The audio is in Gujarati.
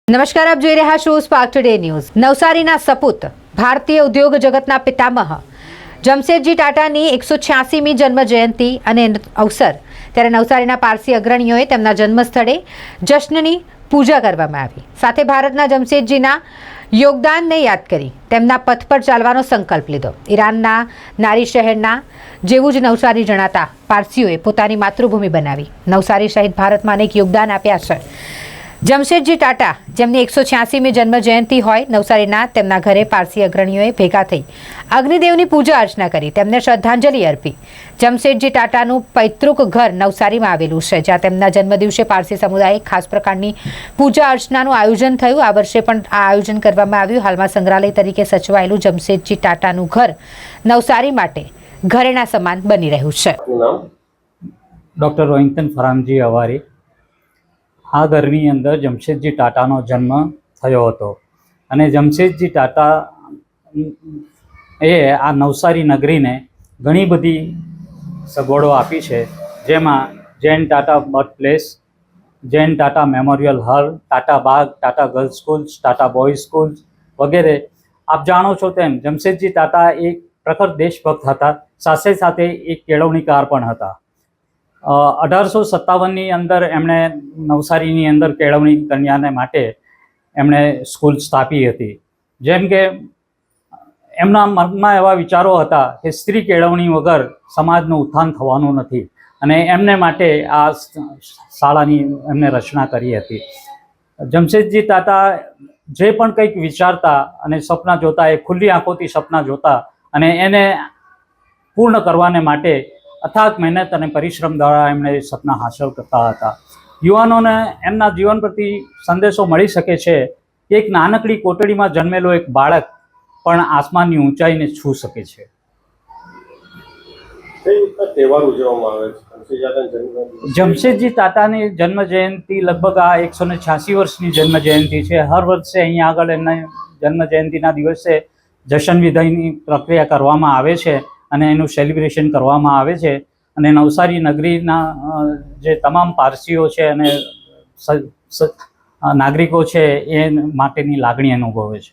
નમસ્કાર, આપ જોઈ રહ્યા છો સ્પાર્ક ટુડે ન્યૂઝ। નવસારીના સપૂત ભારતીય ઉદ્યોગ જગતના પિતામહ જમશેદજી ટાટાની 186મી જન્મ જયંતિ અને અવસર ત્યારે નવસારીના પારસી અગ્રણીઓએ તેમના જન્મસ્થળે જશ્નની પૂજા કરવામાં આવી। સાથે ભારતના જમશેદજીના યોગદાનને યાદ કરી તેમના પથ પર ચાલવાનો સંકલ્પ લીધો। ઈરાનના નારી શહેરના જેવું જ નવસારી જણાતા પારસીઓએ પોતાની માતૃભૂમિ બનાવી નવસારી સહિત ભારતમાં અનેક યોગદાન આપ્યા છે। જમશેદજી ટાટા જેમની 186મી જન્મ જયંતિ હોય નવસારીના તેમના ઘરે પારસી અગ્રણીઓએ ભેગા થઈ અગ્નિદેવની પૂજા અર્ચના કરી તેમને શ્રદ્ધાંજલિ અર્પી। જમશેદજી ટાટાનું પૈતૃક ઘર નવસારીમાં આવેલું છે, જ્યાં તેમના જન્મદિવસે પારસી સમુદાયે ખાસ પ્રકારની પૂજા અર્ચનાનું આયોજન થયું। આ વર્ષે પણ આ આયોજન કરવામાં આવ્યું। હાલમાં સંગ્રહાલય તરીકે સચવાયેલું જમશેદજી ટાટાનું ઘર નવસારી માટે ઘરેણા સમાન બની રહ્યું છે। ડૉક્ટર રોહિંગ્ટન ફરામજી અવારી આ ઘરની અંદર જમશેદજી ટાટાનો જન્મ થયો હતો અને જમશેદજી ટાટા એ આ નવસારી નગરીને ઘણી બધી સગવડો આપી છે, જેમાં Jain Tata birthplace, Jain Tata memorial hall, Tata Bagh, Tata girls schools, Tata boys schools વગેરે। આપ જાણો છો તેમ જમશેદજી ટાટા એક પ્રખર દેશભક્ત હતા, સાથે સાથે એક કેળવણીકાર પણ હતા। 1857ની અંદર એમણે નવસારીની અંદર કેળવણી કન્યાને માટે એમણે સ્કૂલ સ્થાપી હતી। જેમ કે એમના મનમાં એવા વિચારો હતા કે સ્ત્રી કેળવણી વગર સમાજનું ઉત્થાન થવાનું નથી અને એમને માટે આ શાળાની એમને રચના કરી હતી। જમશેદજી ટાટા જે પણ કંઈક વિચારતા અને સપના જોતા એ ખુલ્લી આંખોથી સપના જોતા અને એને પૂર્ણ કરવાને માટે અથાગ મહેનત અને પરિશ્રમ દ્વારા એમણે સપના હાંસલ કરતા હતા। યુવાનોને એમના જીવન પ્રતિ સંદેશો મળી શકે છે કે એક નાનકડી કોટડીમાં જન્મેલો એક બાળક પણ આસમાનની ઊંચાઈને છૂ શકે છે। જમશેદજી ટાટાની જન્મ જયંતિ લગભગ આ 186 વર્ષની જન્મ જયંતિ છે। હર વર્ષે અહીંયા આગળ એમના જન્મ જયંતિના દિવસે જશન વિધિની પ્રક્રિયા કરવામાં આવે છે અને એનું સેલિબ્રેશન કરવામાં આવે છે અને નવસારી નગરીના જે તમામ પારસીઓ છે અને નાગરિકો છે એ માટેની લાગણી અનુભવે છે।